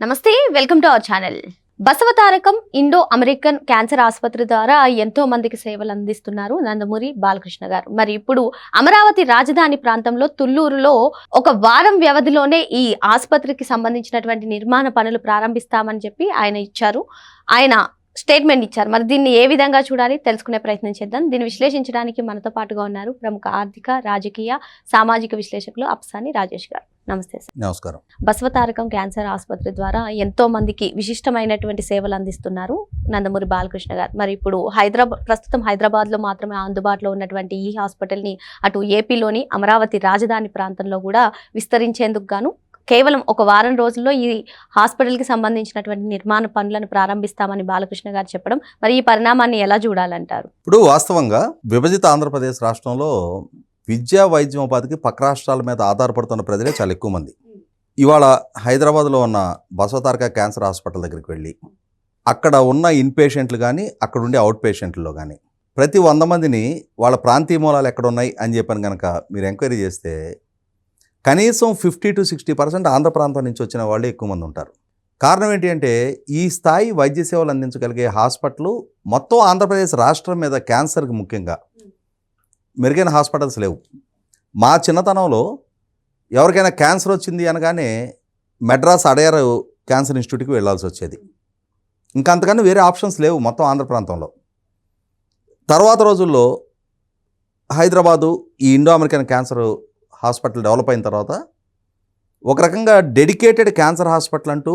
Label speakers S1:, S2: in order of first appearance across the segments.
S1: నమస్తే, welcome to our channel. Basavatarakam Indo American cancer ఆసుపత్రి ద్వారా ఎంతో మందికి సేవలు అందిస్తున్నారు నందమూరి బాలకృష్ణ గారు. మరి ఇప్పుడు అమరావతి రాజధాని ప్రాంతంలో తుళ్లూరులో ఒక వారం వ్యవధిలోనే ఈ ఆసుపత్రికి సంబంధించినటువంటి నిర్మాణ పనులు ప్రారంభిస్తామని చెప్పి ఆయన స్టేట్మెంట్ ఇచ్చారు. మరి దీన్ని ఏ విధంగా చూడాలి తెలుసుకునే ప్రయత్నం చేద్దాం. దీన్ని విశ్లేషించడానికి మనతో పాటుగా ఉన్నారు ప్రముఖ ఆర్థిక, రాజకీయ, సామాజిక విశ్లేషకులు అప్సాని రాజేష్ గారు. నమస్తే సార్.
S2: నమస్కారం.
S1: బసవతారకం క్యాన్సర్ ఆసుపత్రి ద్వారా ఎంతో మందికి విశిష్టమైనటువంటి సేవలు అందిస్తున్నారు నందమూరి బాలకృష్ణ గారు. మరి ఇప్పుడు ప్రస్తుతం హైదరాబాద్ లో మాత్రమే అందుబాటులో ఉన్నటువంటి ఈ హాస్పిటల్ ని అటు ఏపీలోని అమరావతి రాజధాని ప్రాంతంలో కూడా విస్తరించేందుకు గాను కేవలం ఒక వారం రోజుల్లో ఈ హాస్పిటల్కి సంబంధించినటువంటి నిర్మాణ పనులను ప్రారంభిస్తామని బాలకృష్ణ గారు చెప్పడం, మరి ఈ పరిణామాన్ని ఎలా చూడాలంటారు?
S2: ఇప్పుడు వాస్తవంగా విభజిత ఆంధ్రప్రదేశ్ రాష్ట్రంలో విద్యా వైద్యం ఉపాధికి పక్క రాష్ట్రాల మీద ఆధారపడుతున్న ప్రజలే చాలా ఎక్కువ మంది. ఇవాళ హైదరాబాద్లో ఉన్న బసవతారక క్యాన్సర్ హాస్పిటల్ దగ్గరికి వెళ్ళి అక్కడ ఉన్న ఇన్ పేషెంట్లు కానీ అక్కడ ఉండే అవుట్ పేషెంట్లో కానీ ప్రతి 100 మందిని వాళ్ళ ప్రాంతీయ మూలాలు ఎక్కడ ఉన్నాయి అని చెప్పని కనుక మీరు ఎంక్వైరీ చేస్తే కనీసం 50 to 60% ఆంధ్ర ప్రాంతం నుంచి వచ్చిన వాళ్ళే ఎక్కువ మంది ఉంటారు. కారణం ఏంటి అంటే ఈ స్థాయి వైద్య సేవలు అందించగలిగే హాస్పిటల్ మొత్తం ఆంధ్రప్రదేశ్ రాష్ట్రం మీద క్యాన్సర్కి ముఖ్యంగా మెరుగైన హాస్పిటల్స్ లేవు. మా చిన్నతనంలో ఎవరికైనా క్యాన్సర్ వచ్చింది అనగానే మెడ్రాస్ అడయార్ క్యాన్సర్ ఇన్స్టిట్యూట్కి వెళ్ళాల్సి వచ్చేది. ఇంకా అంతకన్నా వేరే ఆప్షన్స్ లేవు మొత్తం ఆంధ్ర ప్రాంతంలో. తర్వాత రోజుల్లో హైదరాబాదు ఈ Indo American cancer hospital develop అయిన తర్వాత ఒక రకంగా డెడికేటెడ్ క్యాన్సర్ హాస్పిటల్ అంటూ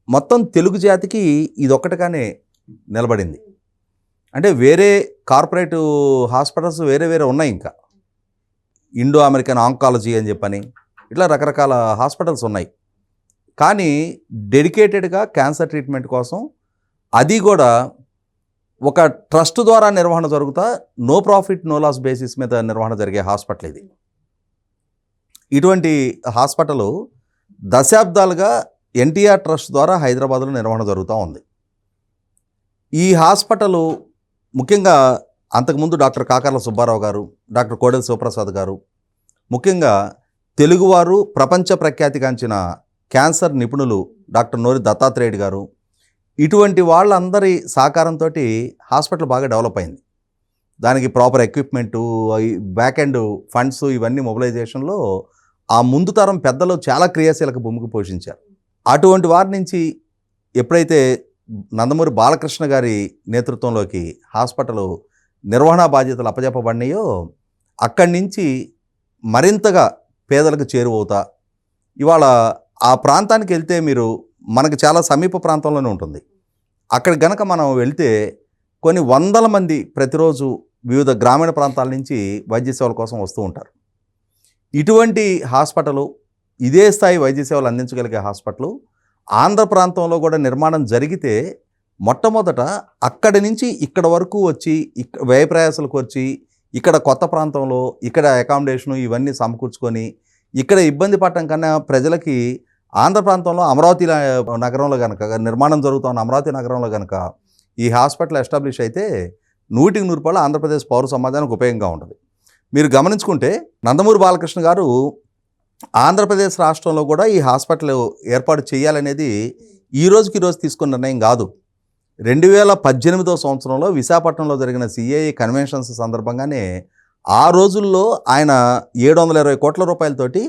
S2: మొత్తం తెలుగు జాతికి ఇదొక్కటిగానే నిలబడింది. అంటే వేరే కార్పొరేట్ హాస్పిటల్స్ వేరే ఉన్నాయి. ఇంకా ఇండో అమెరికన్ ఆంకాలజీ అని చెప్పని ఇట్లా రకరకాల హాస్పిటల్స్ ఉన్నాయి. కానీ డెడికేటెడ్గా క్యాన్సర్ ట్రీట్మెంట్ కోసం అది కూడా ఒక ట్రస్ట్ ద్వారా నిర్వహణ జరుగుతా no profit no loss basis మీద నిర్వహణ జరిగే హాస్పిటల్ ఇది. ఇటువంటి హాస్పిటల్ దశాబ్దాలుగా ఎన్టీఆర్ ట్రస్ట్ ద్వారా హైదరాబాద్లో నిర్వహణ జరుగుతూ ఉంది. ఈ హాస్పిటల్ ముఖ్యంగా అంతకుముందు డాక్టర్ కాకర్ల సుబ్బారావు గారు, డాక్టర్ కోడెల శివప్రసాద్ గారు, ముఖ్యంగా తెలుగువారు ప్రపంచ ప్రఖ్యాతిగాంచిన క్యాన్సర్ నిపుణులు డాక్టర్ నోరి దత్తాత్రేయుడు గారు, ఇటువంటి వాళ్ళందరి సహకారంతో హాస్పిటల్ బాగా డెవలప్ అయింది. దానికి proper equipment, back end funds ఇవన్నీ మొబిలైజేషన్లో ఆ ముందు తరం పెద్దలు చాలా క్రియాశీలక భూమికి పోషించారు. అటువంటి వారి నుంచి ఎప్పుడైతే నందమూరి బాలకృష్ణ గారి నేతృత్వంలోకి హాస్పిటల్ నిర్వహణ బాధ్యతలు అప్పజెప్పబడినాయో అక్కడి నుంచి మరింతగా పేదలకు చేరువవుతా ఇవాళ ఆ ప్రాంతానికి వెళ్తే మీరు మనకు చాలా సమీప ప్రాంతంలోనే ఉంటుంది. అక్కడ గనక మనం వెళ్తే కొన్ని వందల మంది ప్రతిరోజు వివిధ గ్రామీణ ప్రాంతాల నుంచి వైద్య సేవల కోసం వస్తూ ఉంటారు. ఇటువంటి హాస్పిటలు, ఇదే స్థాయి వైద్య సేవలు అందించగలిగే హాస్పిటల్ ఆంధ్ర ప్రాంతంలో కూడా నిర్మాణం జరిగితే మొట్టమొదట అక్కడి నుంచి ఇక్కడ వరకు వచ్చి వ్యయ ప్రయాసాలకు వచ్చి ఇక్కడ కొత్త ప్రాంతంలో ఇక్కడ అకామిడేషను ఇవన్నీ సమకూర్చుకొని ఇక్కడ ఇబ్బంది పడటం కన్నా ప్రజలకి ఆంధ్ర ప్రాంతంలో అమరావతి నగరంలో కనుక నిర్మాణం జరుగుతున్న అమరావతి నగరంలో కనుక ఈ హాస్పిటల్ ఎస్టాబ్లిష్ అయితే 100% ఆంధ్రప్రదేశ్ పౌర సమాజానికి ఉపయోగంగా ఉంటుంది. మీరు గమనించుకుంటే నందమూరి బాలకృష్ణ గారు ఆంధ్రప్రదేశ్ రాష్ట్రంలో కూడా ఈ హాస్పిటల్ ఏర్పాటు చేయాలనేది ఈ రోజుకి తీసుకున్న నిర్ణయం కాదు. 2018వ సంవత్సరంలో విశాఖపట్నంలో జరిగిన సిఐఏ కన్వెన్షన్స్ సందర్భంగానే ఆ రోజుల్లో ఆయన 720 కోట్ల రూపాయలతోటి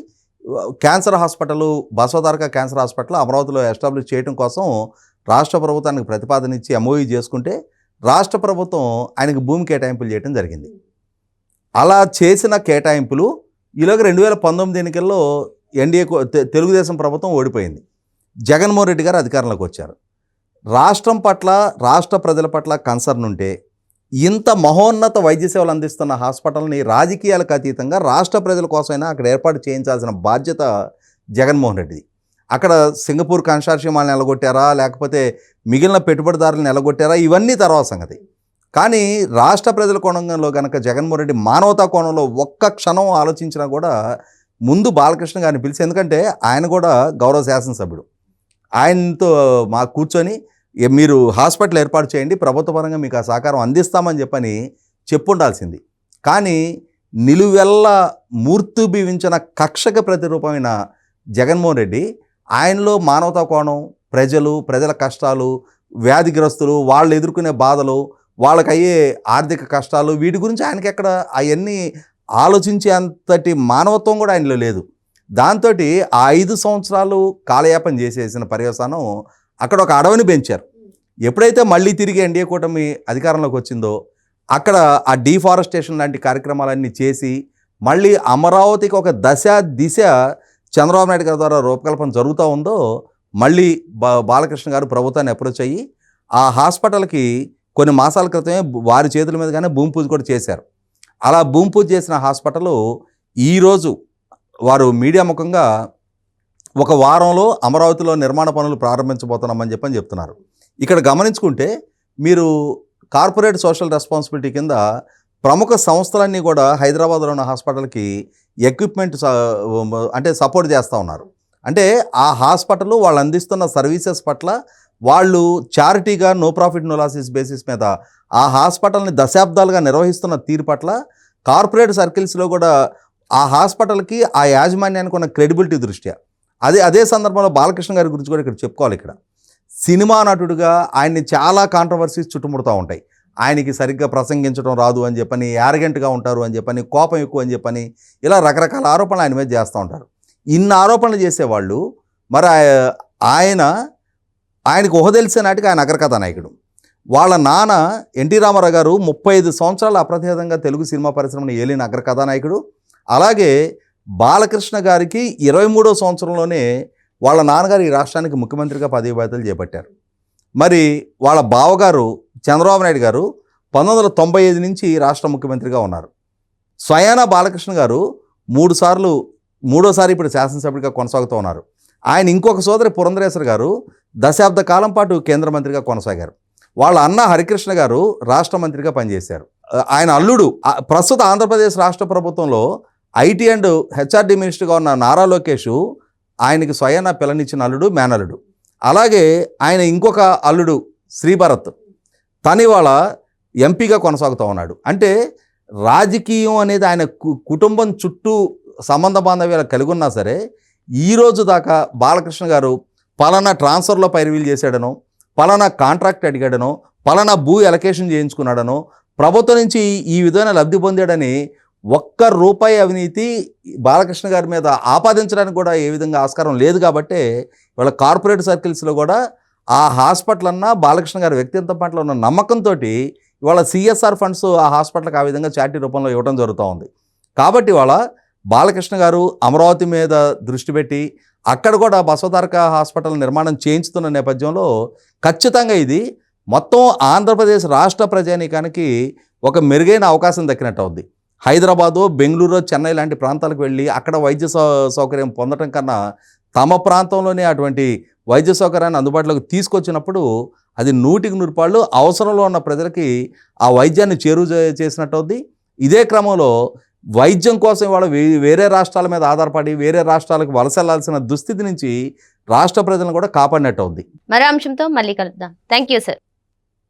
S2: cancer hospital, Basavataraka cancer hospital అమరావతిలో ఎస్టాబ్లిష్ చేయడం కోసం రాష్ట్ర ప్రభుత్వానికి ప్రతిపాదన ఇచ్చి ఎంఓయూ చేసుకుంటే రాష్ట్ర ప్రభుత్వం ఆయనకు భూమి కేటాయింపులు చేయడం జరిగింది. అలా చేసిన కేటాయింపులు ఈలోగా 2019 ఎన్నికల్లో ఎన్డీఏ తెలుగుదేశం ప్రభుత్వం ఓడిపోయింది. జగన్మోహన్ రెడ్డి గారు అధికారంలోకి వచ్చారు. రాష్ట్రం పట్ల, రాష్ట్ర ప్రజల పట్ల కన్సర్న్ ఉంటే ఇంత మహోన్నత వైద్య సేవలు అందిస్తున్న హాస్పిటల్ని రాజకీయాలకు అతీతంగా రాష్ట్ర ప్రజల కోసమైనా అక్కడ ఏర్పాటు చేయించాల్సిన బాధ్యత జగన్మోహన్ రెడ్డిది. అక్కడ సింగపూర్ కన్సార్షియం వాళ్ళని నిలగొట్టారా, లేకపోతే మిగిలిన పెట్టుబడిదారులను నిలగొట్టారా, ఇవన్నీ తర్వాత సంగతి. కానీ రాష్ట్ర ప్రజల కోణంలో కనుక జగన్మోహన్ రెడ్డి మానవతా కోణంలో ఒక్క క్షణం ఆలోచించినా కూడా ముందు బాలకృష్ణ గారిని పిలిచి, ఎందుకంటే ఆయన కూడా గౌరవ శాసనసభ్యుడు, ఆయనతో మా కూర్చొని మీరు హాస్పిటల్ ఏర్పాటు చేయండి, ప్రభుత్వ పరంగా మీకు ఆ సహకారం అందిస్తామని చెప్పని చెప్పుండాల్సింది. కానీ నిలువెల్ల మూర్తిభవించిన కక్షక ప్రతిరూపమైన జగన్మోహన్ రెడ్డి ఆయనలో మానవతా కోణం, ప్రజల కష్టాలు, వ్యాధిగ్రస్తులు, వాళ్ళు ఎదుర్కొనే బాధలు, వాళ్ళకయ్యే ఆర్థిక కష్టాలు, వీటి గురించి ఆయనకి ఎక్కడ అవన్నీ ఆలోచించే అంతటి మానవత్వం కూడా ఆయనలో లేదు. దాంతో ఆ 5 సంవత్సరాలు కాలయాపన చేసేసిన పర్యవసానం అక్కడ ఒక అడవిని పెంచారు. ఎప్పుడైతే మళ్ళీ తిరిగి ఎన్డీఏ కూటమి అధికారంలోకి వచ్చిందో అక్కడ ఆ డీఫారెస్టేషన్ లాంటి కార్యక్రమాలన్నీ చేసి మళ్ళీ అమరావతికి ఒక దిశ చంద్రబాబు నాయుడు గారి ద్వారా రూపకల్పన జరుగుతూ ఉందో మళ్ళీ బాలకృష్ణ గారు ప్రభుత్వాన్ని అప్రోచ్ అయ్యి ఆ హాస్పిటల్కి కొన్ని మాసాల క్రితమే వారి చేతుల మీదుగానే భూమి పూజ కూడా చేశారు. అలా భూమి పూజ చేసిన హాస్పిటల్ ఈరోజు వారు మీడియా ముఖంగా ఒక వారంలో అమరావతిలో నిర్మాణ పనులు ప్రారంభించబోతున్నామని చెప్తున్నారు. ఇక్కడ గమనించుకుంటే మీరు కార్పొరేట్ సోషల్ రెస్పాన్సిబిలిటీ కింద ప్రముఖ సంస్థలన్నీ కూడా హైదరాబాద్లో ఉన్న హాస్పిటల్కి ఎక్విప్మెంట్ అంటే సపోర్ట్ చేస్తూ ఉన్నారు. అంటే ఆ హాస్పిటల్ వాళ్ళు అందిస్తున్న సర్వీసెస్ పట్ల వాళ్ళు చారిటీగా no profit no losses basis మీద ఆ హాస్పిటల్ని దశాబ్దాలుగా నిర్వహిస్తున్న తీరు పట్ల కార్పొరేట్ సర్కిల్స్లో కూడా ఆ హాస్పిటల్కి ఆ యాజమాన్యానికి ఉన్న క్రెడిబిలిటీ దృష్ట్యా అదే సందర్భంలో బాలకృష్ణ గారి గురించి కూడా ఇక్కడ చెప్పుకోవాలి. ఇక్కడ సినిమా నటుడుగా ఆయన్ని చాలా కాంట్రవర్సీస్ చుట్టుముడుతూ ఉంటాయి. ఆయనకి సరిగ్గా ప్రసంగించడం రాదు అని చెప్పని, యారగెంట్గా ఉంటారు అని చెప్పని, కోపం ఎక్కువ అని చెప్పని, ఇలా రకరకాల ఆరోపణలు ఆయన మీద చేస్తూ ఉంటారు. ఇన్ని ఆరోపణలు చేసేవాళ్ళు మరి ఆయనకు ఊహ తెలిసే నాటికి ఆయన అగ్రకథా నాయకుడు. వాళ్ళ నాన్న ఎన్టీ రామారావు గారు 35 సంవత్సరాలు అప్రతిహతంగా తెలుగు సినిమా పరిశ్రమను ఏలిన అగ్రకథానాయకుడు. అలాగే బాలకృష్ణ గారికి 23వ సంవత్సరంలోనే వాళ్ళ నాన్నగారు ఈ రాష్ట్రానికి ముఖ్యమంత్రిగా పదవి బాధ్యతలు చేపట్టారు. మరి వాళ్ళ బావగారు చంద్రబాబు నాయుడు గారు 1995 నుంచి రాష్ట్ర ముఖ్యమంత్రిగా ఉన్నారు. స్వయానా బాలకృష్ణ గారు మూడోసారి ఇప్పుడు శాసనసభ్యుడిగా కొనసాగుతూ ఉన్నారు. ఆయన ఇంకొక సోదరి పురంధరేశ్వర్ గారు దశాబ్ద కాలం పాటు కేంద్ర మంత్రిగా కొనసాగారు. వాళ్ళ అన్న హరికృష్ణ గారు రాష్ట్ర మంత్రిగా పనిచేశారు. ఆయన అల్లుడు ప్రస్తుత ఆంధ్రప్రదేశ్ రాష్ట్ర ప్రభుత్వంలో ఐటీ అండ్ హెచ్ఆర్డీ మినిస్టర్గా ఉన్న నారా లోకేష్ ఆయనకి స్వయానా పిల్లనిచ్చిన అల్లుడు, మేనల్లుడు. అలాగే ఆయన ఇంకొక అల్లుడు శ్రీభరత్ తను ఇవాళ ఎంపీగా కొనసాగుతూ ఉన్నాడు. అంటే రాజకీయం అనేది ఆయన కుటుంబం చుట్టూ సంబంధ బాంధవ్యాలు కలిగి ఉన్నా సరే ఈరోజు దాకా బాలకృష్ణ గారు పలానా ట్రాన్స్ఫర్లో పైరవీలు చేశాడనో, పలానా కాంట్రాక్ట్ అడిగాడనో, పలానా భూ ఎలకేషన్ చేయించుకున్నాడనో, ప్రభుత్వం నుంచి ఈ విధమైన లబ్ధి పొందాడని ₹1 అవినీతి బాలకృష్ణ గారి మీద ఆపాదించడానికి కూడా ఏ విధంగా ఆస్కారం లేదు. కాబట్టి వాళ్ళ కార్పొరేట్ సర్కిల్స్లో కూడా ఆ హాస్పిటల్ అన్నా బాలకృష్ణ గారి వ్యక్తిత్వం పట్ల ఉన్న నమ్మకంతో ఇవాళ సిఎస్ఆర్ ఫండ్స్ ఆ హాస్పిటల్కి ఆ విధంగా చారిటీ రూపంలో ఇవ్వడం జరుగుతూ ఉంది. కాబట్టి ఇవాళ బాలకృష్ణ గారు అమరావతి మీద దృష్టి పెట్టి అక్కడ కూడా బసవతారక హాస్పిటల్ నిర్మాణం చేయించుతున్న నేపథ్యంలో ఖచ్చితంగా ఇది మొత్తం ఆంధ్రప్రదేశ్ రాష్ట్ర ప్రజానీకానికి ఒక మెరుగైన అవకాశం దక్కినట్టు అవుద్ది. హైదరాబాదు, బెంగళూరు, చెన్నై లాంటి ప్రాంతాలకు వెళ్ళి అక్కడ వైద్య సౌకర్యం పొందడం కన్నా తమ ప్రాంతంలోనే అటువంటి వైద్య సౌకర్యాన్ని అందుబాటులోకి తీసుకొచ్చినప్పుడు అది 100% అవసరంలో ఉన్న ప్రజలకి ఆ వైద్యాన్ని చేరువ చేసినట్టు అవుద్ది. ఇదే క్రమంలో వైద్యం కోసం ఇవాళ వేరే రాష్ట్రాల మీద ఆధారపడి వేరే రాష్ట్రాలకు వలస వెళ్లాల్సిన దుస్థితి నుంచి రాష్ట్ర ప్రజలను కూడా కాపాడినట్టు అవుద్ది.
S1: మరో అంశంతో మళ్ళీ కలుద్దాం. Thank you sir.